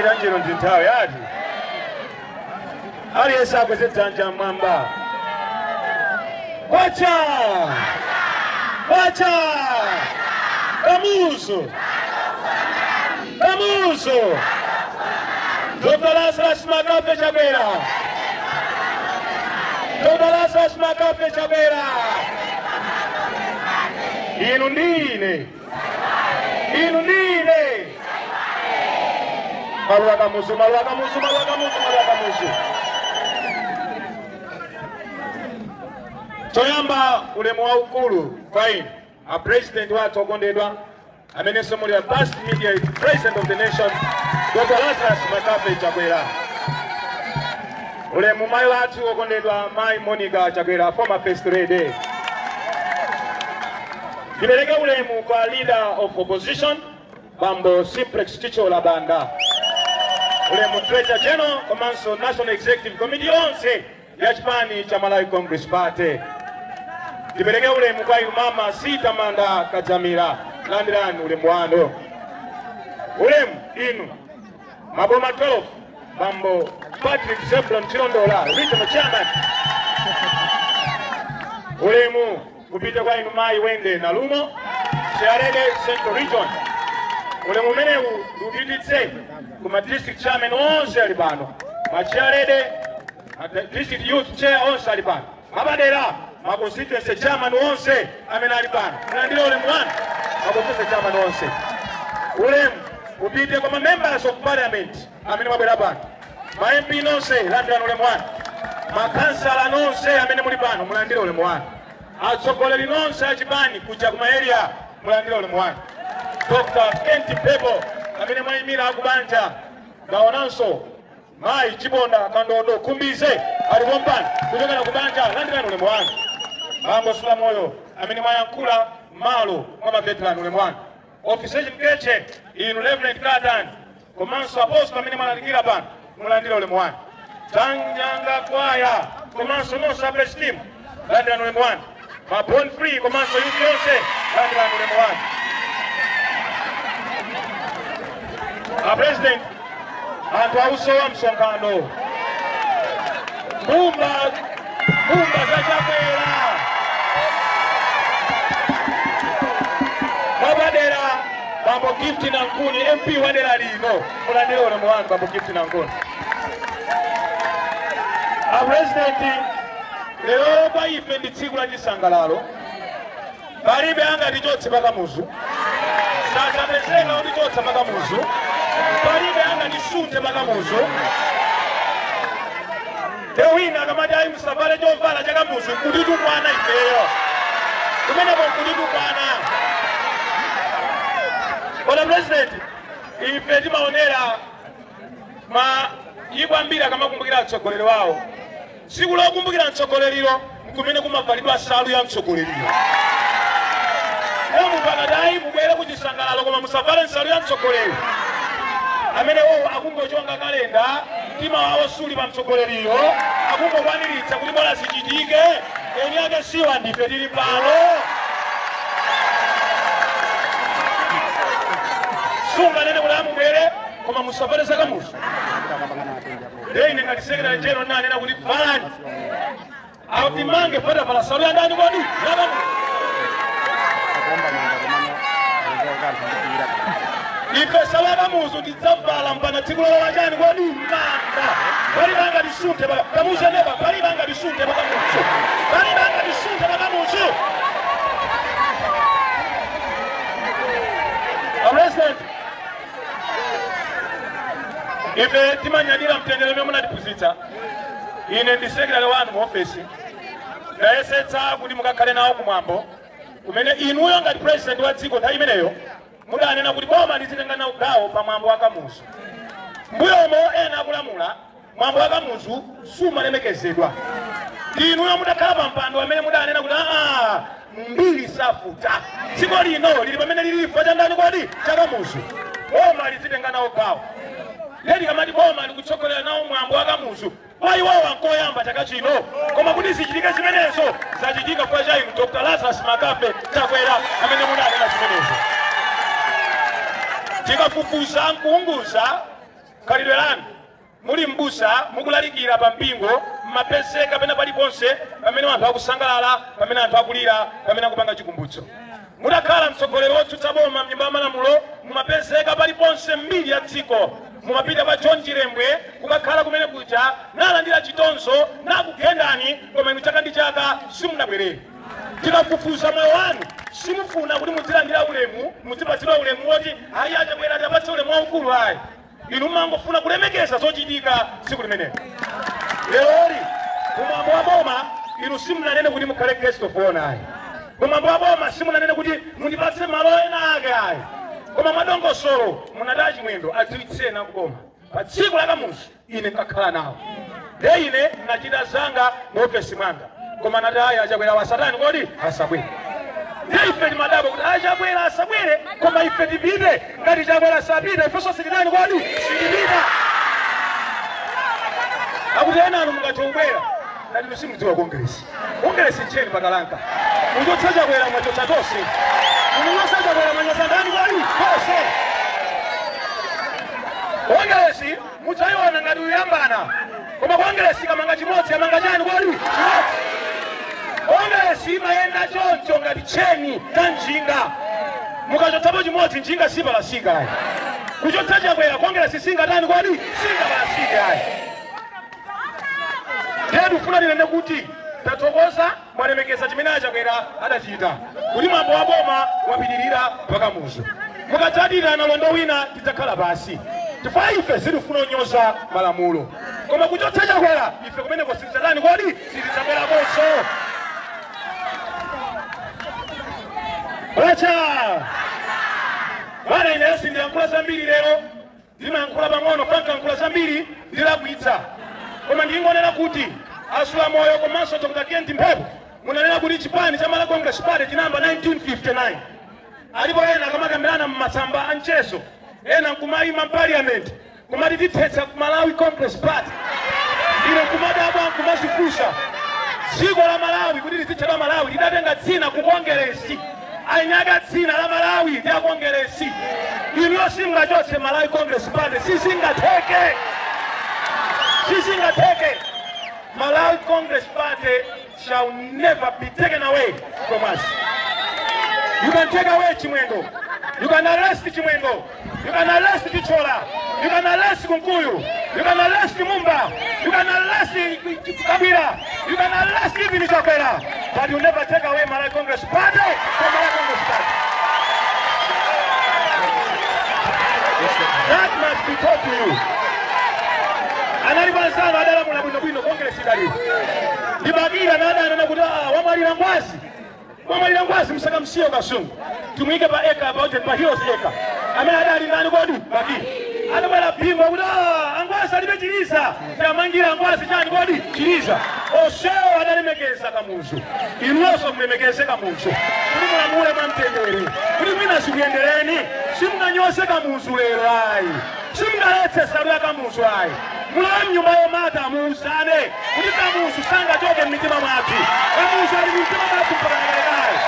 Tangira njiro ntintao yati. Ali esa kwese tanja mwamba. Kwacha! Kwacha! Kamuso! Kamuso! Dr. Lazarus Makape Chakwera! Dr. Lazarus Makape Chakwera! Inundine! Inundine! Maluwa Kamuso, Maluwa Kamuso, Maluwa Kamuso, Maluwa Kamuso! Toyamba ulemu wa ukulu fine. A president wa tokondedwa amene somuli a past media president of the nation Dr. Lazarus Makape Chakwera. Ulemu mai watu okondedwa mai Monica Chakwera former first lady. Kibeleka ulemu kwa leader of opposition Bambo Simplex Chicho Labanda. Ulemu treasurer general komanso national executive committee onse ya chipani cha Malawi Congress Party. Kibeleke ulemu kwa mama Sita Manda Kajamira landirani ulemu wando. Ulemu inu Maboma 12 Bambo Patrick Zeblon Chilondola regional chairman. Ulemu kupita kwa inu mai Wende na Lumo Chiarede Central Region. Ulemu menewu lupititse kuma district chairman onse alibano Machiarede district youth chair onse alibano Mabadera ma constituency chairman onse amene alibano mulandire ulemu wanu ma constituency chairman onse. Ulemu upite kwa members of parliament amene mabwera pano ma MP nonse landirani ulemu wanu ma councilor nonse amene muli pano mulandire ulemu wanu atsogoleri nonse achipani kuja kuma area mulandire ulemu wanu. Dr. Kenti Pebo amene mwayimira akubanja gaonanso mai Chibonda Kandondo Kumbize alipompani kuchokera kubanja landirani ulemu wanu. Bambo Sulamoyo amene mwayankhula malo mwa maveterani ulemu wanu. Officer Mkeche inu Reverend Katan komanso apostle amene mwalalikira pano mulandire ulemu wanu. Tanyanga kwaya komanso nonse abestim landirani ulemu wanu. Ma Born Free komanso youth yonse landirani ulemu wanu. President anthu ausowa msonkhano Bumba za Chakwera Mabadera Bambo Gift Nankuni MP wadera lino mulandire ulemu wanu Bambo Gift Nankuni. President lero paife ndi tsiku la chisangalalo palibe anga ndichotse pakamuzu sakapezeka ndichotse pakamuzu palibe anga ndisunte pakamuzu tewina kamati ayi musavale chovala chakamuzu kulitukwana ifeyo kumeneko kulitukwana. Kona President ife timaonera ikwambira kamakumbukira atsogoleri wawo siku lokumbukira mtsogoleriro kumene kumavalidwa salu ya mtsogoleriro. Leo mupakadai mubwere kuchisangalalo koma musavale nsalu ya mtsogoleri amene akungochonga kalenda mtima wawo suli pa mtsogoleriro akungokwaniritsa kuti bola zichitike eni ake siwa ndife tili pano sunga nene kuti amubwere koma musavale zakamuzu. Ine ngati secretary general nanena kuti valani autimange fata pala salu ya ndani kwadi ife salakamuzu tidzavala mpana tsiku la wachani kwadi manda palibanga lisunte kamuzu neba palibanga lisunte pakamuzu palibanga lisunte pakamuzu. President ife timanyadira mtendere mwe munatipuzitsa ine ndi secretary wanu mu office ndayesetsa kuti mukakhale nawo kumwambo kumene inuyo ngati president wa dziko nthawi imeneyo mudanena kuti boma lizitenga nawo gawo pa mwambo wa kamuzu. Mbuyomo ena akulamula mwambo wa kamuzu sumalemekezedwa. Inuyo mudakhala pa mpando amene mudanena kuti mbiri safuta dziko lino lili pamene lilifa cha ndani kwadi cha kamuzu boma lizitenga nawo gawo. Ledi kamati boma likutsogolera nawo mwambo wa kamuzu waiwawo ankoyamba chaka chino koma kuti zichitike zimenezo zachitika kwa cha inu Dr. Lazarus Makape Chakwera amene munanena zimenezo. Tikafufuza nkuunguza kalidwe lanu muli mbusa mukulalikira pa mpingo mmapeseka pena paliponse pamene anthu akusangalala pamene anthu akulira pamene akupanga chikumbutso mutakhala mtsogoleri wotsutsa boma mnyumba ya malamulo mumapeseka paliponse mbiri ya dziko mumapita pa John Chilembwe kukakhala kumene kuja nalandira chitonzo nakugendani koma inu chaka ndi chaka simunabwerere tikafufuza moyo wanu simufuna kuti mudzilandira ulemu mudzipatsidwa ulemu woti ayi Achebwera atapatse ulemu waukulu ayi inu mangofuna kulemekeza zochitika tsiku limenelo leori kumwambo wa boma inu simunanene kuti mukhale guest of honor ayi kumwambo wa boma simunanene kuti mundipatse malo ena ake ayi koma mwadongosolo munataya chimwendo adziwitsena kuboma pa tsiku la kamusi ine nkakhala nawo de ine nachita zanga mu ofesi mwanga koma nataya Achebwera wasatani kodi asabwere ife timadabo kuti Achebwera asabwere koma ife tipite ngati Achebwera asapita ifenso silitani kodi silipita akuti ena anu mukachobwera ngati musimudziwa kongresi ncheni pakalanka muchotsa Achebwera mwachotsa tonse munyosa Achebwera mwanyosa ndani kodi tonse kongresi muchayiona ngati uyambana koma kongresi kamanga chimodzi amanga chani kodi chimodzi kongresi imayenda choncho ngati cheni ta njinga mukachotsapo chimodzi njinga sipalasika ayi kuchotsa Achebwera kongresi singatani kodi singapalasike ayi tedu funa tinene kuti tathokoza mwalemekeza chimene Achebwera adachita kuti mwambo wa boma wapitirira pakamuzo mukadzadira na londo wina tidzakhala pasi chifukwa ife sitifuna kunyoza malamulo koma kuchotsa Achebwera ife kumeneko sitidzatani kodi sitidzabwerakonso Wacha! Wana ine sindiyankhula zambiri lero ndimayankhula pang'ono panka yankhula zambiri ndilakwitsa koma ndingonena kuti asula moyo komanso Dr. Kent Mphepo munanena kuti chipani cha Malawi Congress Party chinamba 1959 alipo ena akamakambirana mmasamba a mchezo ena nkumayima mpaliament kumati tithetsa ku Malawi Congress Party ine nkumadabwa nkumazifunsa dziko la Malawi kuti lizitchedwa Malawi lidatenga dzina ku kongresi ainyaga dzina la Malawi ndi a kongresi ino singachotse Malawi Congress Party sisingatheke Malawi Congress Party shall never be taken away from us. You can take away Chimwendo, you can arrest Chimwendo, you can arrest Bichola, you can arrest Kunkuyu, you can arrest Mumba, you can arrest Kabila, you can arrest even Achebwera, but you never take away Malawi Congress Party from Malawi Congress Party. That must be taught to you. Analibanzana adala mulabwino kongresi dali. Dibagila nada nakuta wamwalira ngwazi msaka msio kasungu. Tumwike pa eka about hiyo eka. Ame adali nani kodi bagi. Adabala pingwa kuda angwazi alibechiriza. Yamangira ngwazi chani kodi chiriza. Oseo adalemekeza kamuzu. Inuoso mmemekeze kamuzu. Kuli mulamule mamtendere. Kuli mwina sikuyendereni. Simunganyose kamuzu lero ai. Simungaletse salu ya kamuzu ai. Mulamu nyumba yomata muusane. Kuti kamuzu sanga choke mmitima mwatu. Kamuzu ali mmitima mwatu mpaka ngelekale.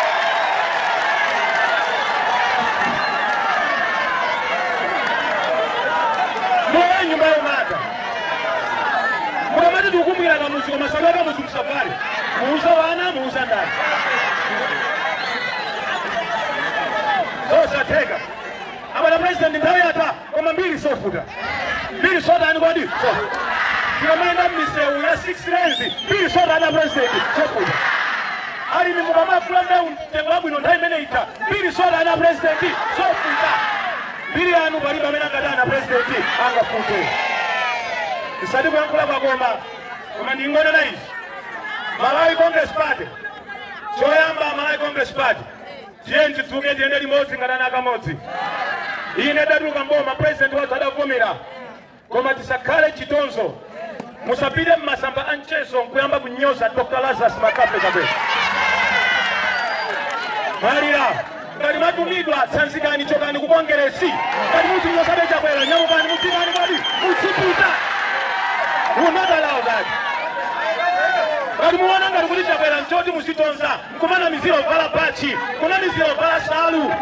Mulamu nyumba yomata. Mulamati tukumbira kamuzu kwa masalu ya kamuzu msafari. Muuza wana, muuza ndani. Osa teka. Abala president ndawe ata koma mbili sofuta. Mbili soda ani kodi? Sofuta. Tukamenda miseu ya 6 lanes. Mbili soda ana president sofuta. Ali ni mukama fulanda untengabu inonda imeneita. Mbili soda ana president sofuta. Mbili anu baliba menangada na president anga fute. Isadi kwa nkula kwa goma. Koma ndingone na hizi. Malawi Congress Party. Choyamba Malawi Congress Party. Jenji tuge jende limodzi ngatana kamodzi. Ine daduka mboma president wa tadavumira. Koma tisakale chitonzo. Musapide mmasamba anchezo nkuyamba kunyoza Dr. Lazarus Makape kabwe. Marira. Ngati matumidwa tsanzikani chokani kukongeresi. Ngati muti nyosabe Achebwera nyamukani mutikani kodi musipita. We will not allow that. Ngati muona ngati kuti Achebwera nchoti musitonza. Mkumana miziro vala pachi. Kuna miziro vala salu.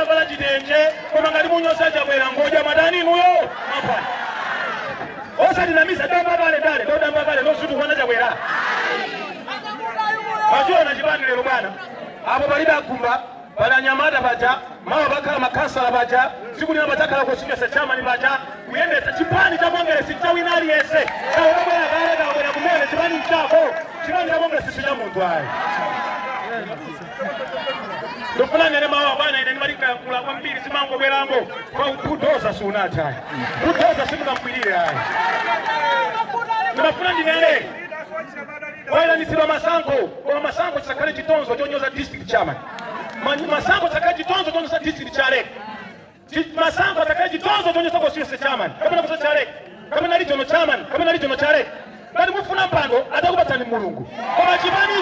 bala jitenje koma ngali munyosa chabwera ngoja madani nuyo mapa osa dinamisa damba bale ndo damba bale no sutu kwana chabwera majua na jibani lero bwana abo bali bakumba bala nyamata baja mawa bakala makasala baja siku ni batakala ko singa chama ni baja kuyende chipani cha bongere sichawinali yese kawo bwana gale ga bwana kumene chipani chako chipani cha bongere sisi muntu ayi Dufuna ngene mawa bana ine malika kula kwa mbili simango belambo kwa kudoza sunata kudoza simu kampilile ayi tunafuna ndinele wala nisiba masango chakale chitonzo chonyoza district chairman masango chakale chitonzo chonyoza district chale masango chakale chitonzo chonyoza kwa sisi chairman kama nakusa chale kama nali jono chairman kama nali jono chale bali mufuna mpango atakupata ni mulungu kwa chibani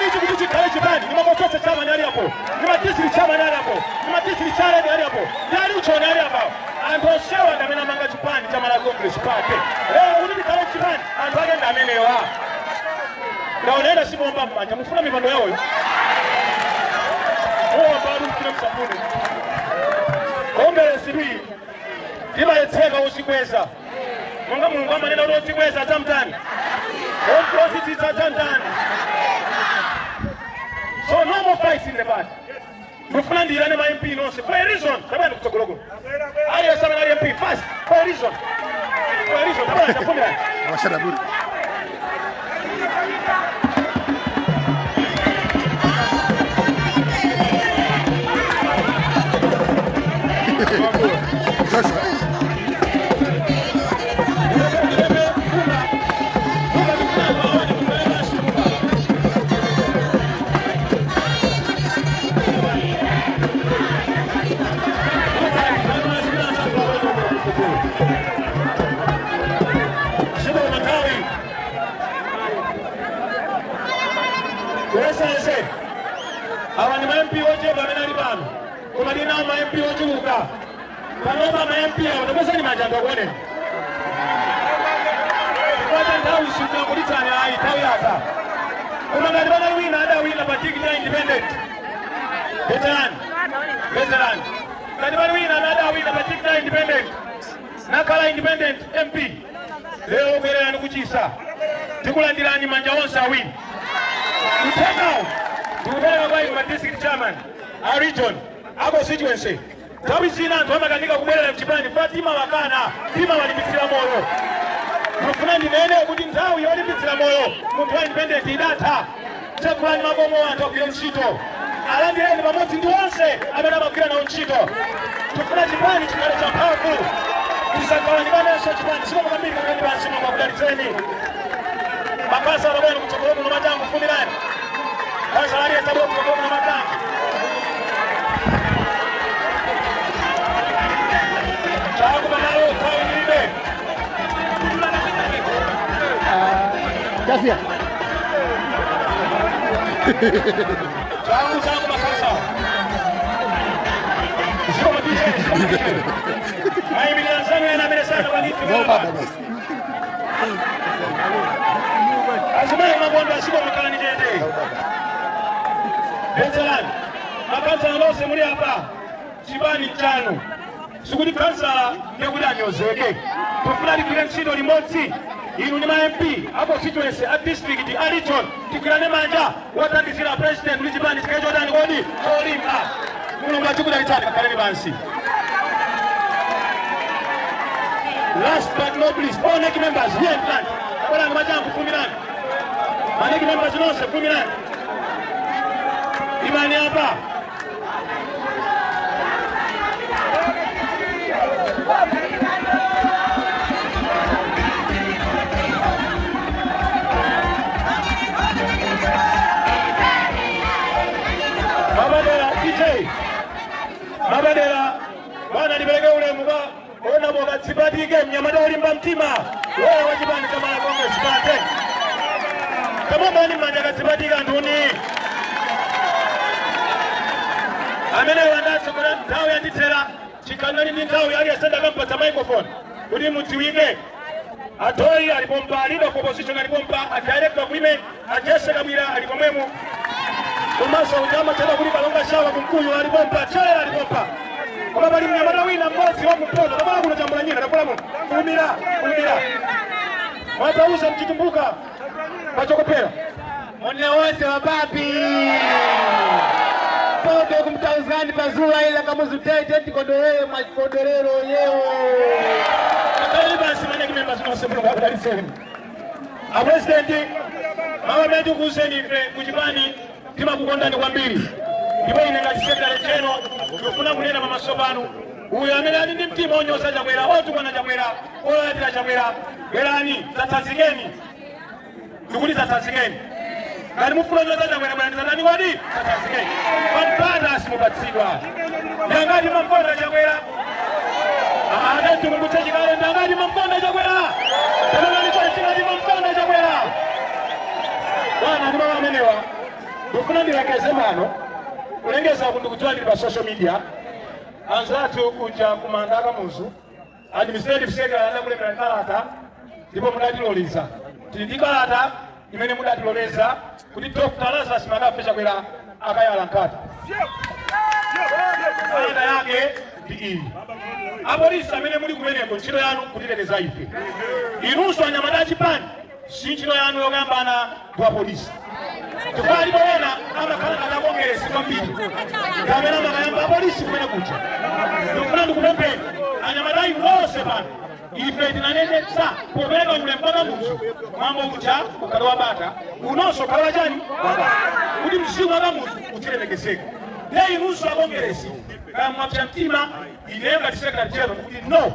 hichi kuti chikale chibani ni makotosa chairman yali hapo ni district chairman yali hapo ni district chale yali hapo yali uchona yali hapo andoshewa ndamena manga chipani chama la Congress party leo uli kale chibani andwage ndamenewa naonenda simomba mmanja mufuna mipando yao yo baru mfuna msapuni ombele sibi iba yeteka usikweza munga mulungu amanena usikweza atamtani onkosi titatamtani so no more fights in the party mufuna ndirane ma MP nonse for a reason tabani kutogologo ayo sana na MP fast for a reason tabani tafumira washara buri Awa ni MP wote bamena libano kuma dina MP wote uka panoma MP awa ndokosa ni majanga kwone kwa ndawi shuka kulitani ai tawi hata kuma ngadi bana wina ada wina batiki ya independent veteran ngadi bana wina ada wina batiki ya independent nakala independent MP leo gerera nikuchisa tikulandirani manja onsa win utengao Tubela kwa ima district chairman, a region, ako constituency. Tawi zina tuwama kanika kubwela na mchipani, Fatima wakana, tima walimisila moyo. Mufuna nene kuti ntawi walimisila moyo, mtuwa independent idata. Chakula ni magomo wa tokile nchito. Alandi ni mamoti nduonse, amena makira na nchito. Tufuna chipani chikale cha powerful. Kisakawa ni bana ya chipani, sima mkamili kakani bansi mwa kudari treni. Makasa wabaya ni kuchokologu na majangu fumirani. Sasa hali ya sababu kwa na matanga. Changu manalo tawi nibe. Kafia. Changu makasa. Sio mtije. Hai milanzano na melesana kwa nini? Azumai magonda sio mkani jende. Veteran, makansa nalose muri hapa chibani chano sukuli kansa ngekuda nyozeke tufulali kile nchito limoti inu ni ma MP hapo constituency a district a region tikirane manja watandisira president lijibani tikejo dani godi olimba mulungu achikuda litani kaleni bansi last but not least all NEC members here in plant abana majangu 10 maneki members nose 10 imani hapa Mabadela bwana nibelege ule muba ona boga tibadige mnyamada olimba mtima wewe wajibani kama na Congress party kama bani manjaga tibadiga nduni amene wanda sokora ndawo yanditera chikanani ndi ndawo yali asenda kampata microphone kuli mutiwige atori alipompa aliba kwa opposition alipompa director of women ajese kabira alipomwemu kumasa ujama tena kuli kalonga shawa mkuyu alibomba chaya alibomba kwa bali mnyamara wina mmozi wa kuponda kama kuna jambo lingine na kulamu kumira watauza mkitumbuka wachokopera mwana wose wa papi podo kumtauzani pazua ila kama zutete tikodorero makodorero yeo akali basi manya kimemba zino sebulu kwa kudari sehemu a president mama metu kuseni kujibani tima kukonda ni kwa mbili ibo inenga sekretari cheno kufuna kunena mama sobanu uyo amela ndi mtima onyosa jamwera otu bwana jamwera ola tira jamwera gerani tatazigeni ndukuliza tatazigeni ngani mufuna nyosa jamwera bwana ndani wadi tatazigeni mpanda asimubatsidwa ndangali mamponda jamwera ada tumukuteki kale ndangali mamponda jamwera ndangali chachikali mamponda jamwera bwana ndi mama amenewa ndufuna ndirekeze mano ulengeza kundikutwalira pa social media anzatu kuja kumandaka muzu administrative secretary anakulemera kalata ndipo mudatiloliza tindi kalata imene mudatiloleza kuti Dr. Lazarus Magafe chakwera akayala nkata kalata yake ndi iyi apolisi amene muli kumeneko ntchito yanu kutiteteza ife inunso anyamata achipani si ntchito yanu yokambana kwa polisi tufali bona amakhala akakongeresi kwambiri kamera makayamba polisi kumene kucha ndikufuna ndikupempeni anyamatayi wonse pano ife tinanenetsa popeka ulembana muzu mambo ucha ukhala wabata unonso ukhala wachani kuti mzimu wakamuzu utilemekezeka ne inunso akongeresi kaya mwapsa mtima inemba tisekretari chero kuti no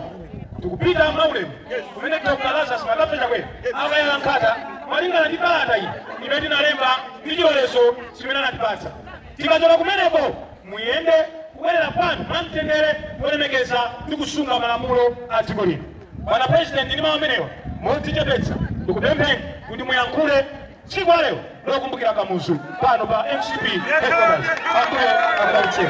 tikupita maulemu kumene Dr. Lazarus Magafe chakwera akayala nkata malingana ndi kalata iyi imene tinalemba ndi chilolezo chimene anatipatsa tikachoka kumeneko muyende kubwerera kwanu mwamtendere kulemekeza ndi kusunga malamulo a dziko lino. Bwana President ndi mawu amenewa modzichepetsa ndikupempheni kuti muyankhule tsiku lero lokumbukira Kamuzu pano pa MCP headquarters akule akudalitseni.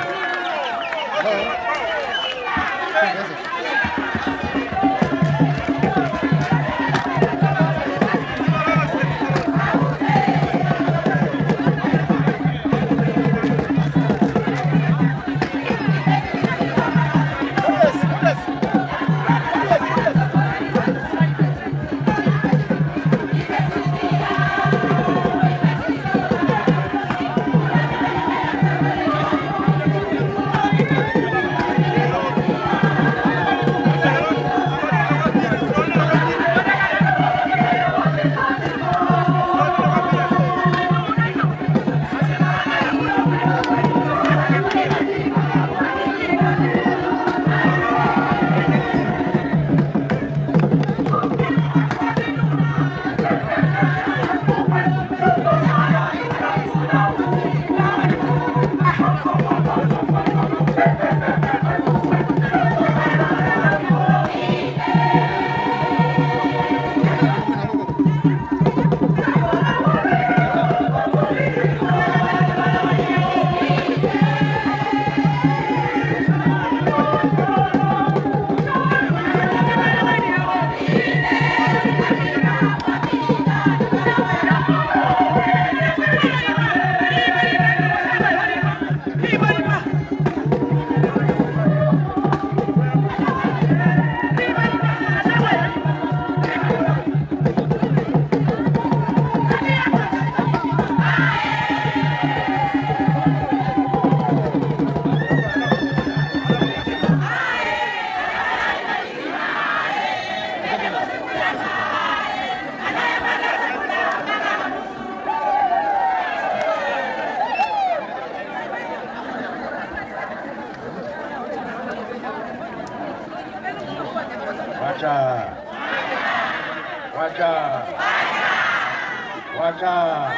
Wacha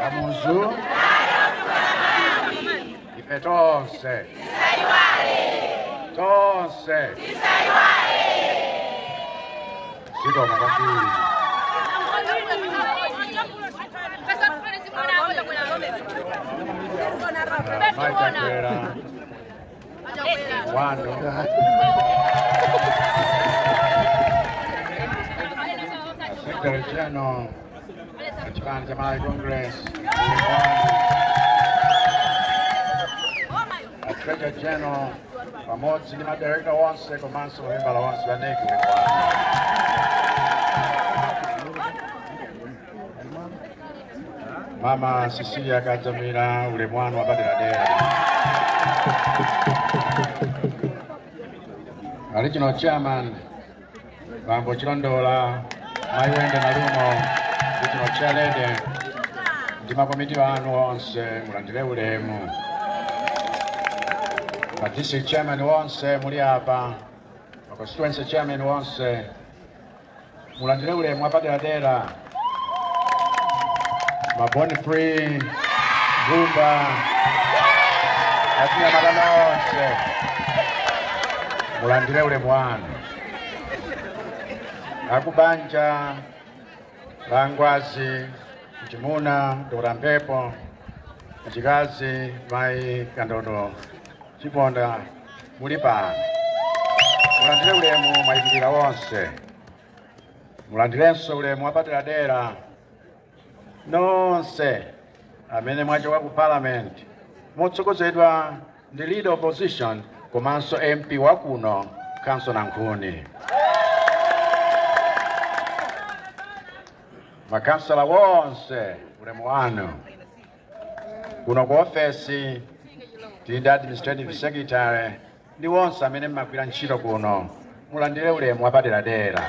Kamuzu ife tonse sidoma kwambiri maitakwera wano Secretary General chipani cha Malawi Congress. A Treasurer General pamodzi ndi madirekta onse komanso mamembala onse wa NEC Mama Cecilia Kadzamira ulemwano wa paderadera. Original Chairman Bambo Chilondola Maiwende Nalumo Original Chairlady ndi makomiti wanu onse mulandire ulemu. District Chairman onse muli apa, Constituency Chairman onse mulandire ulemu wa paderadera. Maboni Free, Gumba, Atina Madana onse mulandire ulemu wanu. Akubanja, Langwazi, Chimuna, Dora Mpepo, Chikazi, Mai Kandodo, Chiponda, Mulipa. Mulandire ulemu mwayimirira wonse. Mulandirenso ulemu wa paderadera. Nonse amene mwachoka ku Parliament motsogozedwa ndi Leader Opposition komanso MP wakuno Council Nankhuni. Makansala wonse ulemu wanu. Kuno ku ofesi ndi Administrative Secretary ndi wonse amene mmagwira ntchito kuno mulandire ulemu wa paderadera.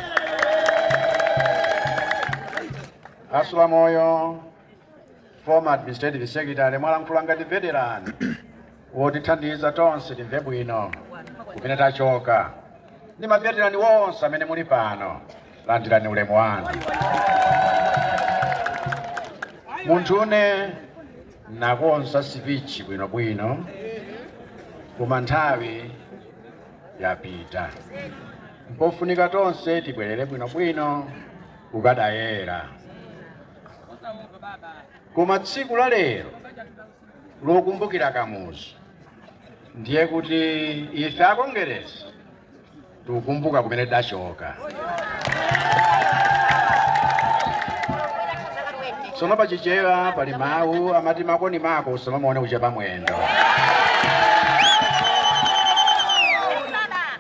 Asula Moyo, former Administrative Secretary mwalankhula ngati veteran wotithandiza tonse timve bwino kumene tachoka. Ndi maveterani wonse amene muli pano landirani ulemu wanu. Munthune nakonza speech bwinobwino koma nthawi yapita. Mpofunika tonse tibwerere bwinobwino kukadayera. Koma tsiku la lero lokumbukira Kamuzu ndiye kuti ife akongeresi tukumbuka kumene tachoka. Sono pachichewa pali mawu amati makoni mako usamamuone kuchepa mwendo.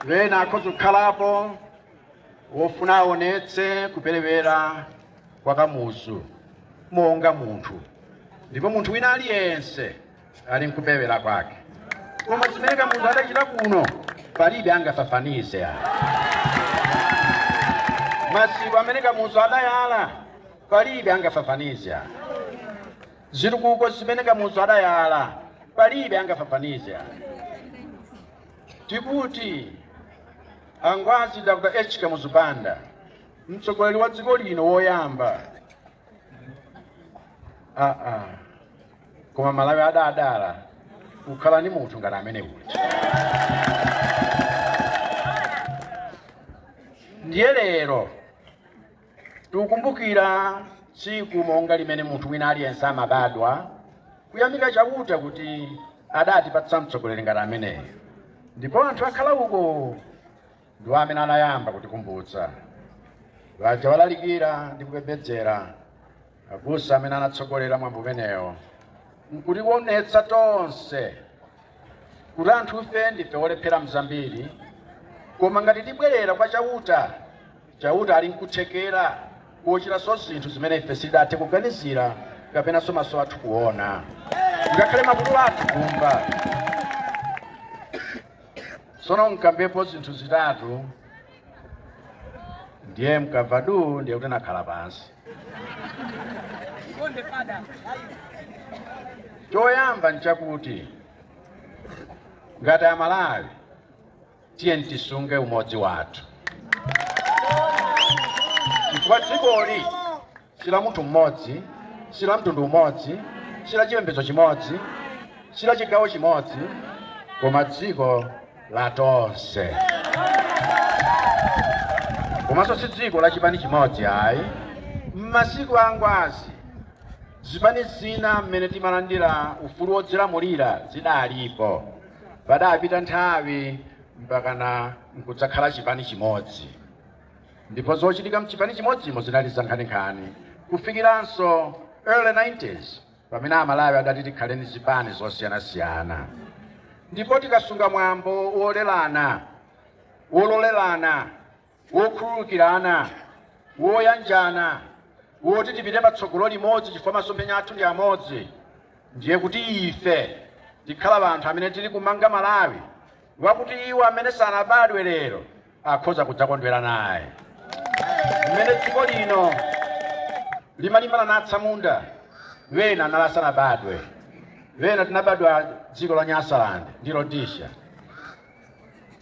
Vena akhoza kukhalapo wofuna aonetse kuperewera kwa Kamuzu monga munthu. Ndipo munthu wina aliyense ali nkupewera kwake. Koma zimene Kamuzu adachita kuno palibe angafafanize. Masiku amene Kamuzu adayala palibe angafafanize. Zitukuko zimene Kamuzu adayala palibe angafafanize. Tikuti Angwazi Dr. H. Kamuzu Banda mtsogoleri wa dziko lino woyamba koma Malawi adadala kukhala ni munthu ngati amene uti. Ndiye lero tukumbukira tsiku monga limene munthu wina aliyense amabadwa kuyamika chauta kuti adatipatsa mtsogoleri ngati ameneyo. Ndipo anthu akhala uko ndiwo amene anayamba kutikumbutsa. Vaja walalikira ndi kupembedzera abusa amene anatsogolera mwambo umenewo nkutionetsa tonse kuti anthu ife ndife olephera mzambiri koma ngati tibwerera kwa chauta ali nkuthekera kuchitaso zinthu zimene ife sidathe kuganizira kapenanso maso athu kuona ngakhale makutu athu kumva. Sono nkambepo zinthu zitatu ndiye mkavadu ndiye kuti nakhala pansi. Choyamba nchakuti ngati Amalawi tiye tisunge umodzi wathu. Chifukwa dzikoli sila munthu mmodzi, sila mtundu umodzi, sila chipembedzo chimodzi, sila chigawo chimodzi, koma dziko la tonse. Komanso si dziko la chipani chimodzi ayi. M'masiku a Angwazi zipani zina mmene timalandira ufulu wodzilamulira zidalipo. Padapita nthawi mpakana nkudzakhala chipani chimodzi. Ndipo zochitika mchipani chimodzimo zinali za nkhaninkhani kufikiranso early 90s pamene amalawi adati tikhale ndi zipani zosiyanasiyana, ndipo tikasunga mwambo wolerana, wololelana, wokhululukirana, woyanjana, woti tipite patsogolo limodzi chifukwa masomphenya athu ndi amodzi, ndiye kuti ife tikhala anthu amene tili kumanga Malawi wakuti iwo amene sanabadwe lero akhoza kudzakondwera naye. Mmene dziko lino limalimbana natsamunda, wena nalasanabadwe, wena tinabadwa dziko la Nyasaland ndi Rhodesia,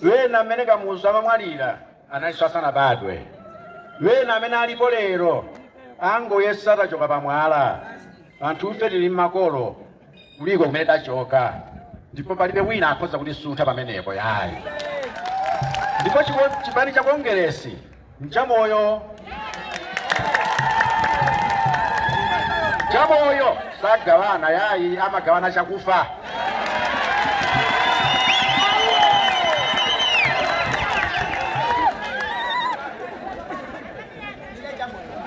wena amene Kamuzu amamwalira analinso asanabadwe, wena amene alipo lero angoyesa tachoka pamwala. Anthu ife tili makolo kuliko kumene tachoka, ndipo palibe wina akhoza kulisuntha pamenepo yayi. Ndipo chipani cha Kongresi mchamoyo, chamoyo sagawana yayi, amagawana chakufa.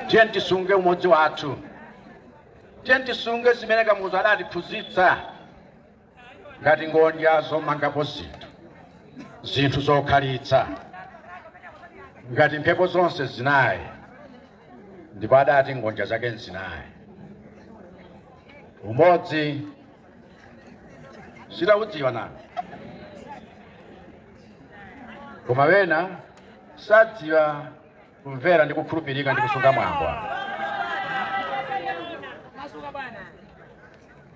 Tiye tisunge umodzi wathu, tiye tisunge zimene Kamuzu adatiphunzitsa ngati ngonja zomangapo zinthu zokhalitsa, ngati mphepo zonse zinayi, ndipo adati ngonja zake zinayi. Umodzi sidaudziwa nanu, koma wena sadziwa kumvera ndi kukhulupirika ndi kusunga mwambo.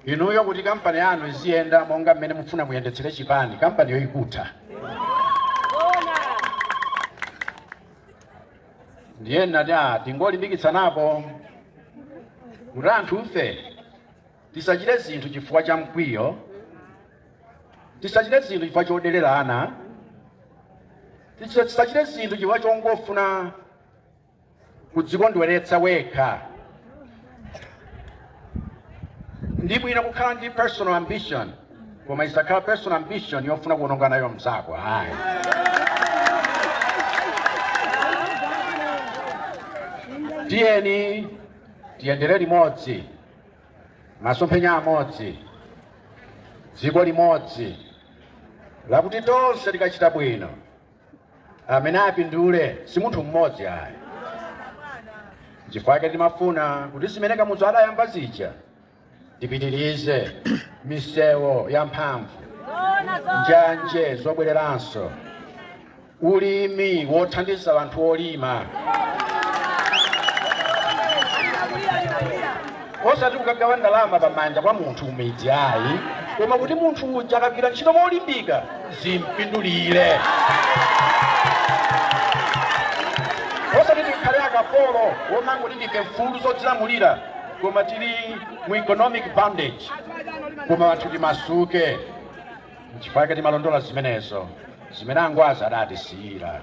Inuyo kuti kampani yanu iziyenda monga mmene mufuna muyendetsere chipani, kampani yo ikutha. Ndiye nati tingolimbikitsanapo kuti anthu ife tisachite zinthu chifukwa cha mkwiyo, tisachite zinthu chifukwa chodererana, tisachite zinthu chifukwa chongofuna kudzikondweretsa wekha. Ndi bwino kukhala ndi personal ambition, koma isakhala personal ambition yofuna kuononga nayo mzako. Hayi, tiyeni tiyendere limodzi, masomphenya amodzi, dziko limodzi, lakuti tonse tikachita bwino amene apindule si munthu mmodzi ayi. Chifukwa timafuna kuti zimene Kamuzu adayamba zija tipitirize, misewu ya mphamvu, njanje zobwereranso, ulimi wothandiza anthu olima, osati kukagawa ndalama pamanja kwa munthu umidzi ayi, koma kuti munthu uja akagwira ntchito molimbika zimpindulire. Osati tikhale akapolo womanga kuti ndife mfulu zodzilamulira, koma tili mu economic bondage, koma anthu timasuke. Chifukwa timalondola zimenezo zimene angwazi adatisiyira.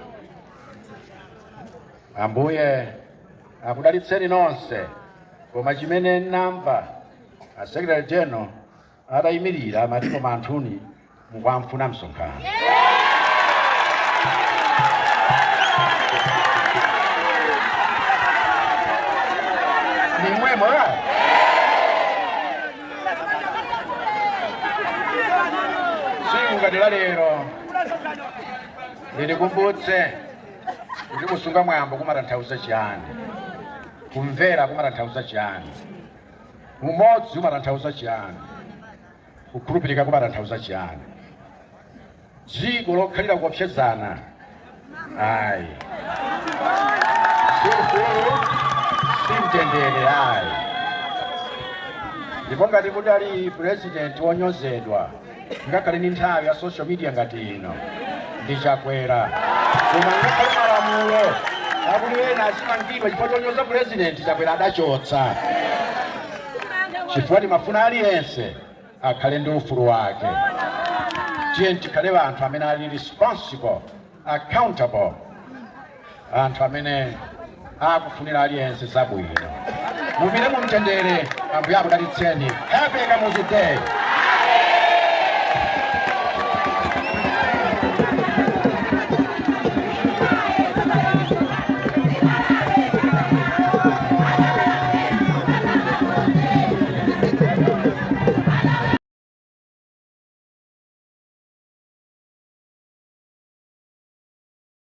Ambuye akudalitseni nonse, koma chimene namva a Secretary General atayimirira amati koma anthuni mukwamfuna msonkhano. Nimwemo siku ngati la lero lilikumbutse kuti kusunga mwambo kumatanthauza chiyani, kumvera kumatanthauza chiyani, umodzi umatanthauza chiyani, kukhulupirika kumatanthauza chiyani. Dziko lokhalira kuopsezana ayi, sifulu simtendere ayi. Ndipo ngati kuti ali president wonyozedwa, ngakhale ni nthawi ya social media ngati ino, ndichakwera. Koma ngakhale malamulo akuti ena azimangidwa chifukwa chonyoza president, chakwera adachotsa. Chifukwa timafuna aliyense akhale ndi ufulu wake. Tiye tikhale anthu amene ali responsible, accountable, anthu amene akufunira aliyense zabwino. Mupite mu mtendere, Ambuye akudalitseni. Happy Kamuzu Day.